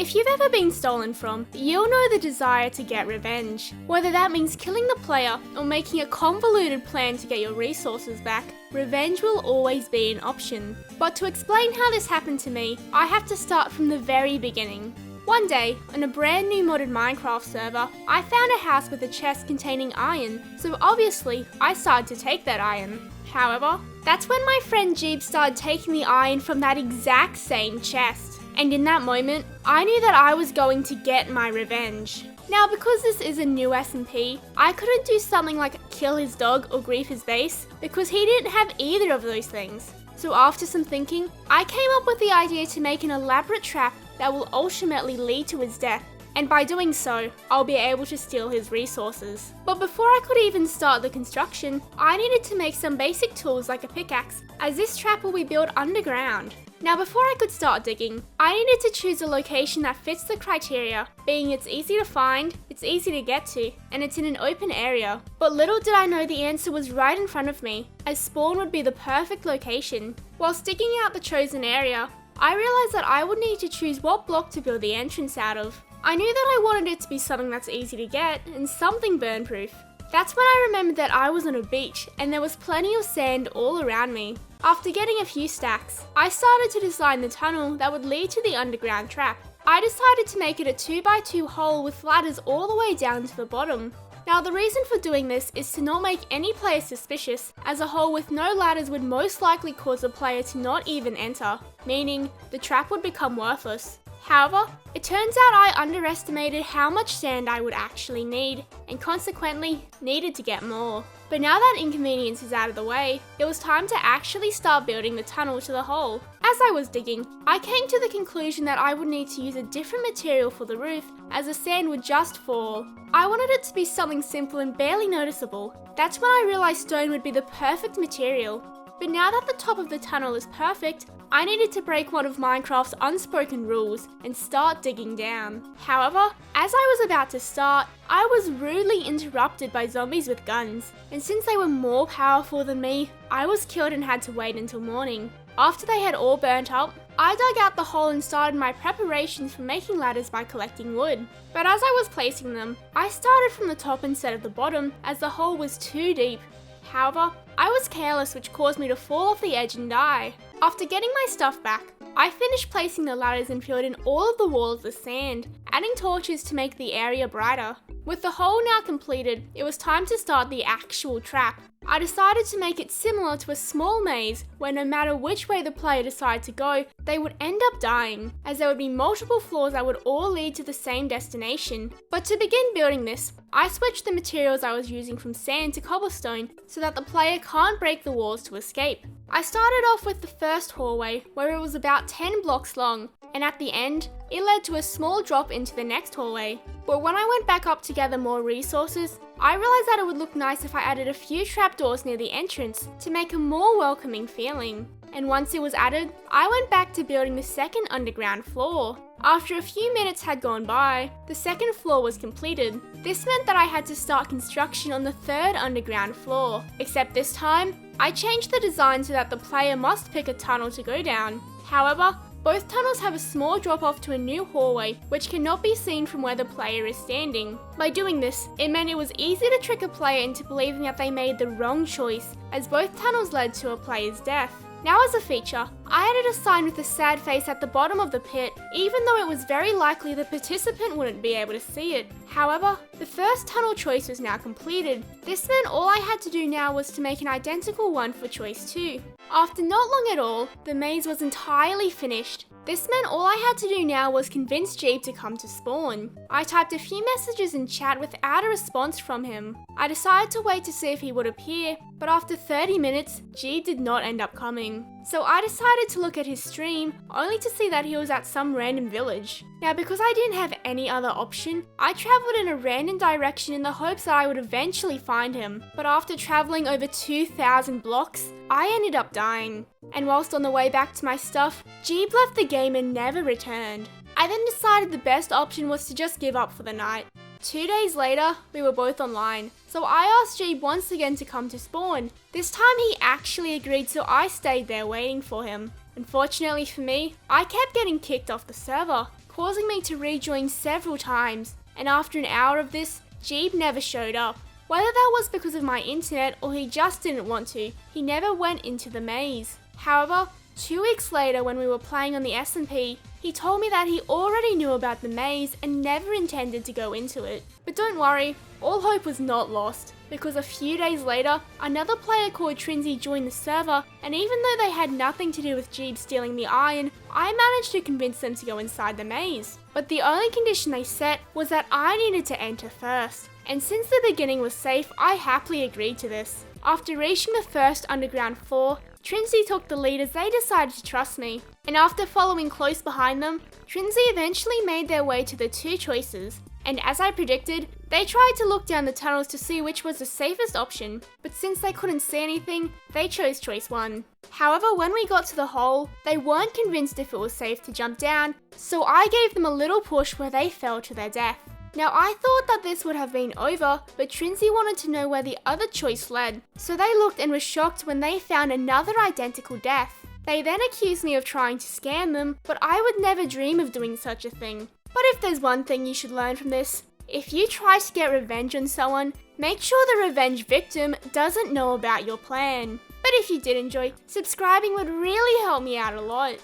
If you've ever been stolen from, you'll know the desire to get revenge. Whether that means killing the player or making a convoluted plan to get your resources back, revenge will always be an option. But to explain how this happened to me, I have to start from the very beginning. One day, on a brand new modded Minecraft server, I found a house with a chest containing iron, so obviously I started to take that iron. However, that's when my friend Jeeb started taking the iron from that exact same chest. And in that moment, I knew that I was going to get my revenge. Now, because this is a new SMP, I couldn't do something like kill his dog or grief his base, because he didn't have either of those things. So after some thinking, I came up with the idea to make an elaborate trap that will ultimately lead to his death. And by doing so, I'll be able to steal his resources. But before I could even start the construction, I needed to make some basic tools like a pickaxe, as this trap will be built underground. Now before I could start digging, I needed to choose a location that fits the criteria, being it's easy to find, it's easy to get to, and it's in an open area. But little did I know the answer was right in front of me, as spawn would be the perfect location. Whilst digging out the chosen area, I realised that I would need to choose what block to build the entrance out of. I knew that I wanted it to be something that's easy to get, and something burn-proof. That's when I remembered that I was on a beach, and there was plenty of sand all around me. After getting a few stacks, I started to design the tunnel that would lead to the underground trap. I decided to make it a 2x2 hole with ladders all the way down to the bottom. Now the reason for doing this is to not make any player suspicious, as a hole with no ladders would most likely cause a player to not even enter, meaning the trap would become worthless. However, it turns out I underestimated how much sand I would actually need, and consequently needed to get more. But now that inconvenience is out of the way, it was time to actually start building the tunnel to the hole. As I was digging, I came to the conclusion that I would need to use a different material for the roof, as the sand would just fall. I wanted it to be something simple and barely noticeable. That's when I realised stone would be the perfect material. But now that the top of the tunnel is perfect, I needed to break one of Minecraft's unspoken rules and start digging down. However, as I was about to start, I was rudely interrupted by zombies with guns, and since they were more powerful than me, I was killed and had to wait until morning. After they had all burnt up, I dug out the hole and started my preparations for making ladders by collecting wood. But as I was placing them, I started from the top instead of the bottom, as the hole was too deep. However, I was careless, which caused me to fall off the edge and die. After getting my stuff back, I finished placing the ladders and filled in all of the walls with sand, adding torches to make the area brighter. With the hole now completed, it was time to start the actual trap. I decided to make it similar to a small maze where no matter which way the player decided to go, they would end up dying, as there would be multiple floors that would all lead to the same destination. But to begin building this, I switched the materials I was using from sand to cobblestone so that the player can't break the walls to escape. I started off with the first hallway, where it was about 10 blocks long, and at the end, it led to a small drop into the next hallway. But when I went back up to gather more resources, I realised that it would look nice if I added a few trapdoors near the entrance to make a more welcoming feeling. And once it was added, I went back to building the second underground floor. After a few minutes had gone by, the second floor was completed. This meant that I had to start construction on the third underground floor, except this time, I changed the design so that the player must pick a tunnel to go down. However, both tunnels have a small drop off to a new hallway, which cannot be seen from where the player is standing. By doing this, it meant it was easy to trick a player into believing that they made the wrong choice, as both tunnels led to a player's death. Now as a feature, I added a sign with a sad face at the bottom of the pit, even though it was very likely the participant wouldn't be able to see it. However, the first tunnel choice was now completed. This meant all I had to do now was to make an identical one for choice 2. After not long at all, the maze was entirely finished. This meant all I had to do now was convince Jeeb to come to spawn. I typed a few messages in chat without a response from him. I decided to wait to see if he would appear, but after 30 minutes, Jeeb did not end up coming. So I decided to look at his stream, only to see that he was at some random village. Now because I didn't have any other option, I travelled in a random direction in the hopes that I would eventually find him. But after travelling over 2,000 blocks, I ended up dying. And whilst on the way back to my stuff, Jeeb left the game and never returned. I then decided the best option was to just give up for the night. 2 days later, we were both online, so I asked Jeeb once again to come to spawn. This time he actually agreed, so I stayed there waiting for him. Unfortunately for me, I kept getting kicked off the server, causing me to rejoin several times, and after an hour of this, Jeeb never showed up. Whether that was because of my internet or he just didn't want to, he never went into the maze. However, 2 weeks later when we were playing on the SMP, he told me that he already knew about the maze and never intended to go into it. But don't worry, all hope was not lost, because a few days later, another player called Trinsy joined the server, and even though they had nothing to do with Jeeb stealing the iron, I managed to convince them to go inside the maze. But the only condition they set was that I needed to enter first, and since the beginning was safe, I happily agreed to this. After reaching the first underground floor, Trinsy took the lead as they decided to trust me, and after following close behind them, Trinsy eventually made their way to the 2 choices, and as I predicted, they tried to look down the tunnels to see which was the safest option, but since they couldn't see anything, they chose choice 1. However, when we got to the hole, they weren't convinced if it was safe to jump down, so I gave them a little push where they fell to their death. Now I thought that this would have been over, but Trinsy wanted to know where the other choice led, so they looked and were shocked when they found another identical death. They then accused me of trying to scam them, but I would never dream of doing such a thing. But if there's one thing you should learn from this, if you try to get revenge on someone, make sure the revenge victim doesn't know about your plan. But if you did enjoy, subscribing would really help me out a lot.